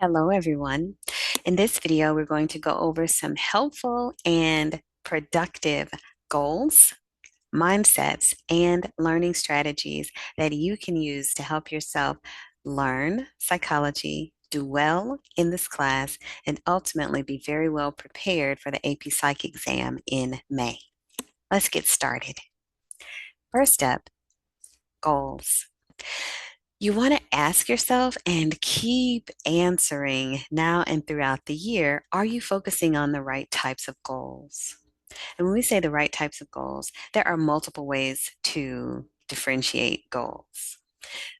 Hello, everyone. In this video, we're going to go over some helpful and productive goals, mindsets, and learning strategies that you can use to help yourself learn psychology, do well in this class, and ultimately be very well prepared for the AP Psych exam in May. Let's get started. First up, goals. You want to ask yourself and keep answering now and throughout the year, are you focusing on the right types of goals? And when we say the right types of goals, there are multiple ways to differentiate goals.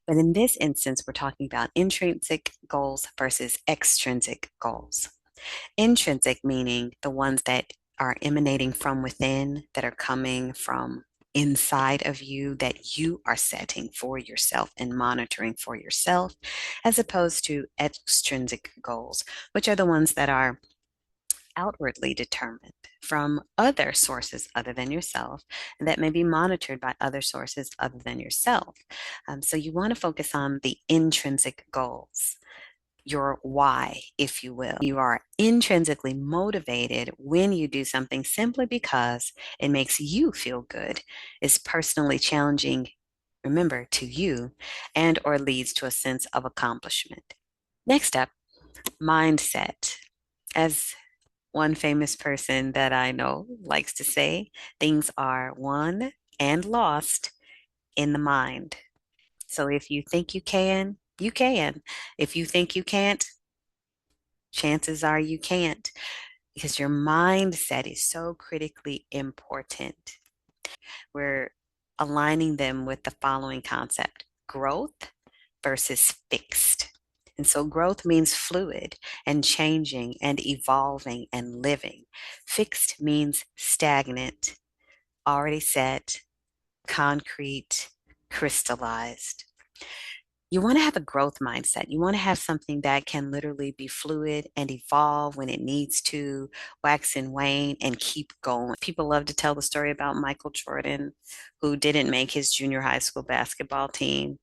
But in this instance, we're talking about intrinsic goals versus extrinsic goals. Intrinsic meaning the ones that are emanating from within, that are coming from inside of you, that you are setting for yourself and monitoring for yourself, as opposed to extrinsic goals, which are the ones that are outwardly determined from other sources other than yourself, and that may be monitored by other sources other than yourself. So you want to focus on the intrinsic goals, your why, if you will. You are intrinsically motivated when you do something simply because it makes you feel good, is personally challenging, remember, to you, and or leads to a sense of accomplishment. Next up, mindset. As one famous person that I know likes to say, things are won and lost in the mind. So if you think you can, you can. If you think you can't, chances are you can't, because your mindset is so critically important. We're aligning them with the following concept: growth versus fixed. And so growth means fluid and changing and evolving and living. Fixed means stagnant, already set, concrete, crystallized. You want to have a growth mindset. You want to have something that can literally be fluid and evolve when it needs to, wax and wane, and keep going. People love to tell the story about Michael Jordan, who didn't make his junior high school basketball team,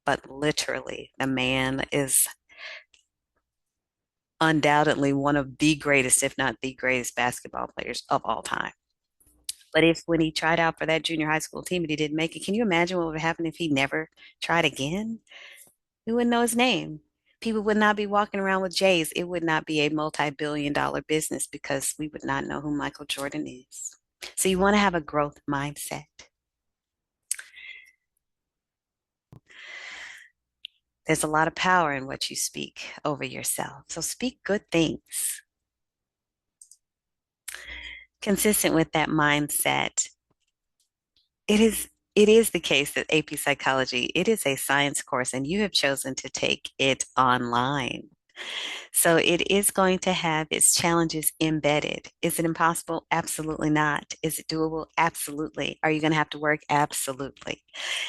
but literally, the man is undoubtedly one of the greatest, if not the greatest, basketball players of all time. But if when he tried out for that junior high school team and he didn't make it, can you imagine what would happen if he never tried again? We wouldn't know his name. People would not be walking around with J's. It would not be a multi-billion-dollar business because we would not know who Michael Jordan is. So you want to have a growth mindset. There's a lot of power in what you speak over yourself. So speak good things. Consistent with that mindset, it is the case that AP Psychology, it is a science course and you have chosen to take it online. So it is going to have its challenges embedded. Is it impossible? Absolutely not. Is it doable? Absolutely. Are you going to have to work? Absolutely.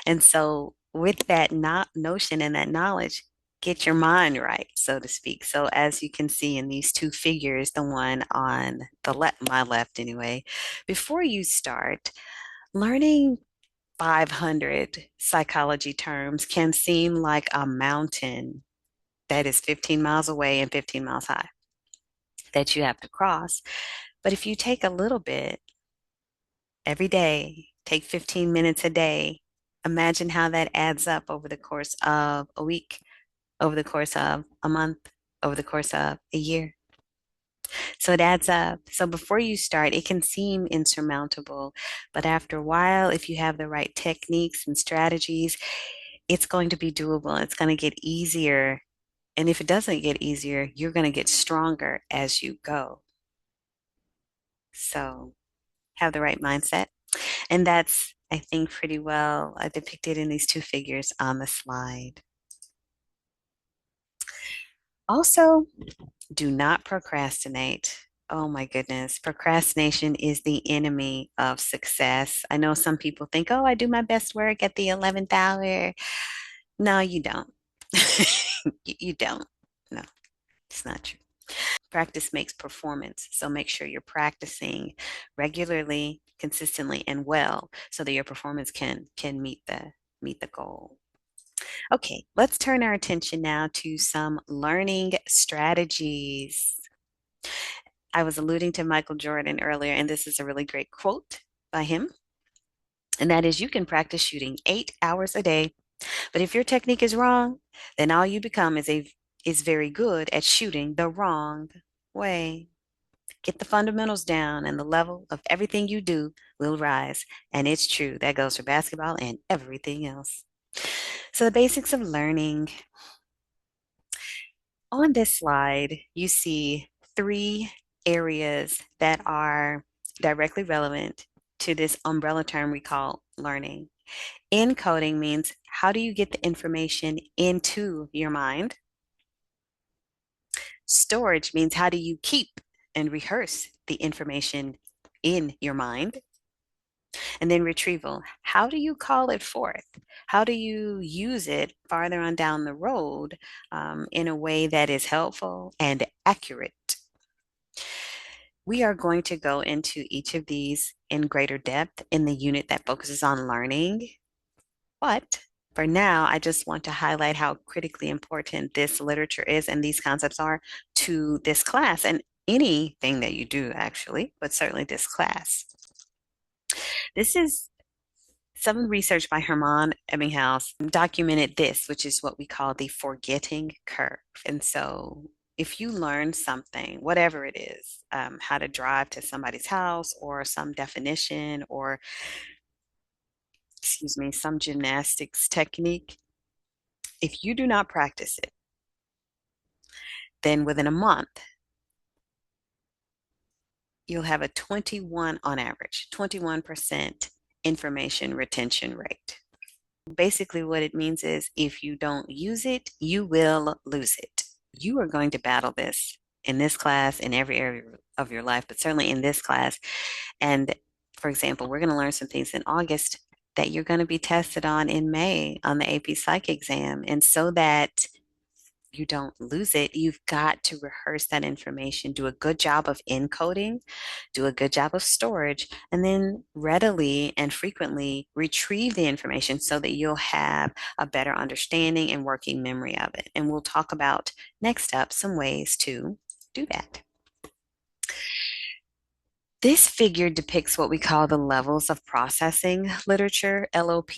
And so with that not notion and that knowledge, get your mind right, so to speak. So as you can see in these two figures, the one on the left, my left anyway, before you start, learning 500 psychology terms can seem like a mountain that is 15 miles away and 15 miles high that you have to cross. But if you take a little bit every day, take 15 minutes a day, imagine how that adds up over the course of a week, over the course of a month, over the course of a year. So it adds up. So before you start, it can seem insurmountable, but after a while, if you have the right techniques and strategies, it's going to be doable. It's going to get easier. And if it doesn't get easier, you're going to get stronger as you go. So have the right mindset. And that's, I think, pretty well depicted in these two figures on the slide. Also, do not procrastinate. Oh my goodness. Procrastination is the enemy of success. I know some people think, oh, I do my best work at the 11th hour. No, you don't. You don't. No, it's not true. Practice makes performance. So make sure you're practicing regularly, consistently, and well so that your performance can meet the goal. Okay, let's turn our attention now to some learning strategies. I was alluding to Michael Jordan earlier, and this is a really great quote by him. And that is, you can practice shooting 8 hours a day, but if your technique is wrong, then all you become is very good at shooting the wrong way. Get the fundamentals down, and the level of everything you do will rise. And it's true. That goes for basketball and everything else. So, the basics of learning. On this slide, you see three areas that are directly relevant to this umbrella term we call learning. Encoding means how do you get the information into your mind? Storage means how do you keep and rehearse the information in your mind? And then retrieval, how do you call it forth? How do you use it farther on down the road in a way that is helpful and accurate? We are going to go into each of these in greater depth in the unit that focuses on learning. But for now, I just want to highlight how critically important this literature is and these concepts are to this class and anything that you do, actually, but certainly this class. This is some research by Hermann Ebbinghaus documented this, which is what we call the forgetting curve. And so if you learn something, whatever it is, how to drive to somebody's house or some definition or, excuse me, some gymnastics technique, if you do not practice it, then within a month, you'll have a 21 on average, 21% information retention rate. Basically, what it means is if you don't use it, you will lose it. You are going to battle this in this class, in every area of your life, but certainly in this class. And for example, we're going to learn some things in August that you're going to be tested on in May on the AP Psych exam. And so that you don't lose it, you've got to rehearse that information, do a good job of encoding, do a good job of storage, and then readily and frequently retrieve the information so that you'll have a better understanding and working memory of it. And we'll talk about next up some ways to do that. This figure depicts what we call the levels of processing literature, LOP.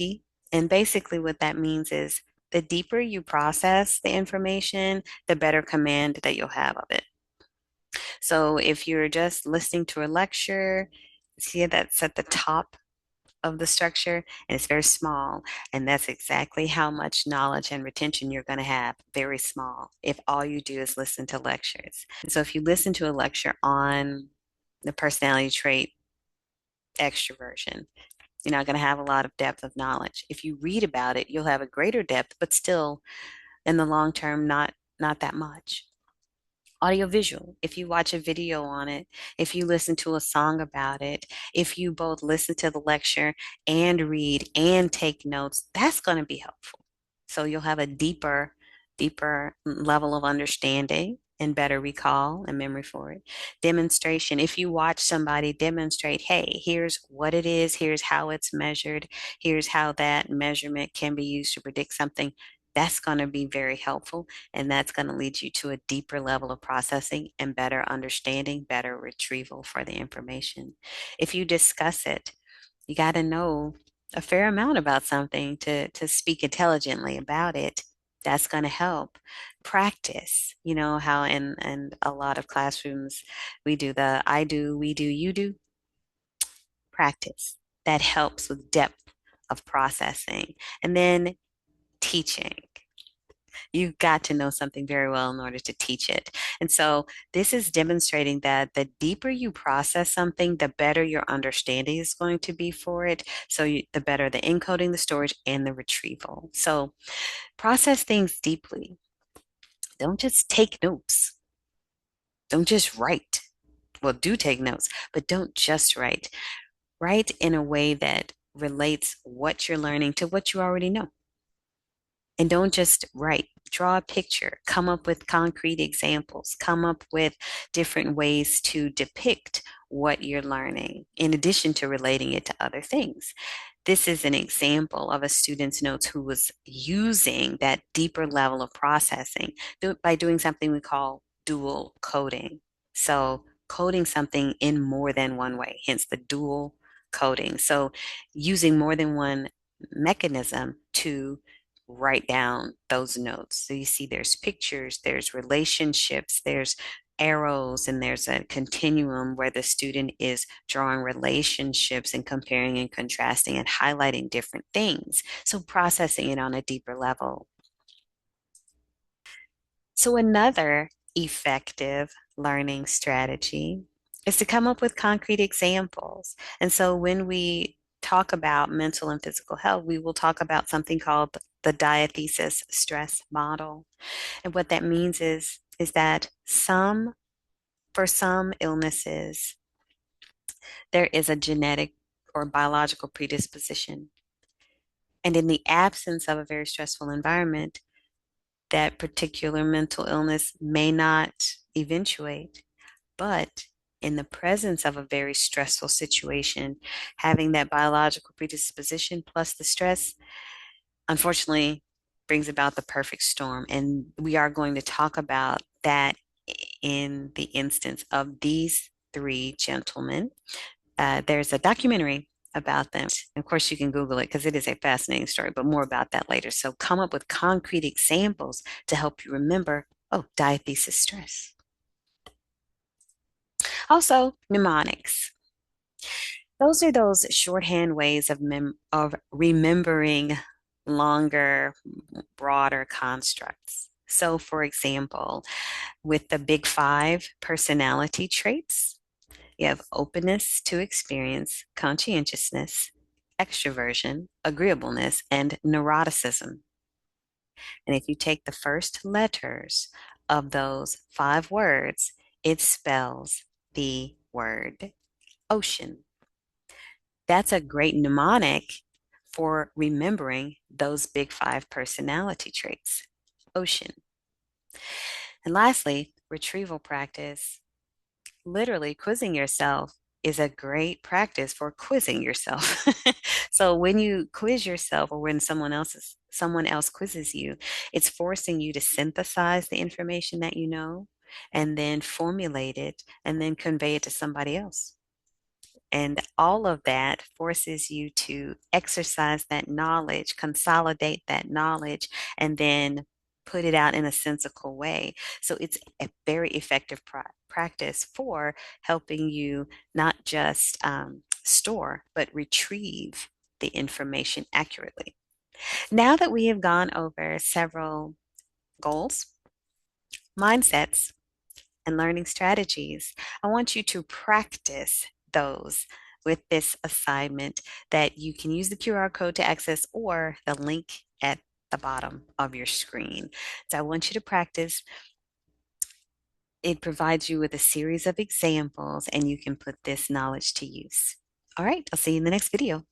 And basically, what that means is the deeper you process the information, the better command that you'll have of it. So if you're just listening to a lecture, see that's at the top of the structure and it's very small. And that's exactly how much knowledge and retention you're going to have, very small, if all you do is listen to lectures. So if you listen to a lecture on the personality trait extroversion, you're not going to have a lot of depth of knowledge. If you read about it, you'll have a greater depth, but still in the long term, not that much. Audiovisual, if you watch a video on it, if you listen to a song about it, if you both listen to the lecture and read and take notes, that's going to be helpful. So you'll have a deeper level of understanding and better recall and memory for it. Demonstration, if you watch somebody demonstrate, hey, here's what it is, here's how it's measured, here's how that measurement can be used to predict something, that's going to be very helpful. And that's going to lead you to a deeper level of processing and better understanding, better retrieval for the information. If you discuss it, you got to know a fair amount about something to speak intelligently about it. That's going to help. Practice, you know how in a lot of classrooms we do the I do, we do, you do. Practice. That helps with depth of processing. And then teaching. You've got to know something very well in order to teach it. And so this is demonstrating that the deeper you process something, the better your understanding is going to be for it. So the better the encoding, the storage, and the retrieval. So process things deeply. Don't just take notes. Don't just write. Well, do take notes, but don't just write. Write in a way that relates what you're learning to what you already know. And don't just write, draw a picture, come up with concrete examples, come up with different ways to depict what you're learning, in addition to relating it to other things. this is an example of a student's notes who was using that deeper level of processing by doing something we call dual coding. So coding something in more than one way, hence the dual coding. So using more than one mechanism to write down those notes. So you see there's pictures, there's relationships, there's arrows, and there's a continuum where the student is drawing relationships and comparing and contrasting and highlighting different things. So processing it on a deeper level. So another effective learning strategy is to come up with concrete examples. And so when we talk about mental and physical health, we will talk about something called the diathesis stress model. And what that means is that for some illnesses, there is a genetic or biological predisposition. And in the absence of a very stressful environment, that particular mental illness may not eventuate. But in the presence of a very stressful situation, having that biological predisposition plus the stress, unfortunately, brings about the perfect storm. And we are going to talk about that in the instance of these three gentlemen. There's a documentary about them. Of course, you can Google it because it is a fascinating story, but more about that later. So come up with concrete examples to help you remember, oh, diathesis stress. Also, mnemonics. Those are those shorthand ways of remembering longer, broader constructs. So, for example, with the big five personality traits, you have openness to experience, conscientiousness, extroversion, agreeableness, and neuroticism. And if you take the first letters of those five words, it spells the word ocean. That's a great mnemonic for remembering those big five personality traits. Ocean. And lastly, retrieval practice. Literally, quizzing yourself is a great practice for quizzing yourself. So when you quiz yourself or when someone else quizzes you, it's forcing you to synthesize the information that you know and then formulate it and then convey it to somebody else. And all of that forces you to exercise that knowledge, consolidate that knowledge, and then put it out in a sensical way. So it's a very effective practice for helping you not just store, but retrieve the information accurately. Now that we have gone over several goals, mindsets, and learning strategies, I want you to practice those with this assignment that you can use the QR code to access or the link at the bottom of your screen. So I want you to practice. It provides you with a series of examples and you can put this knowledge to use. All right, I'll see you in the next video.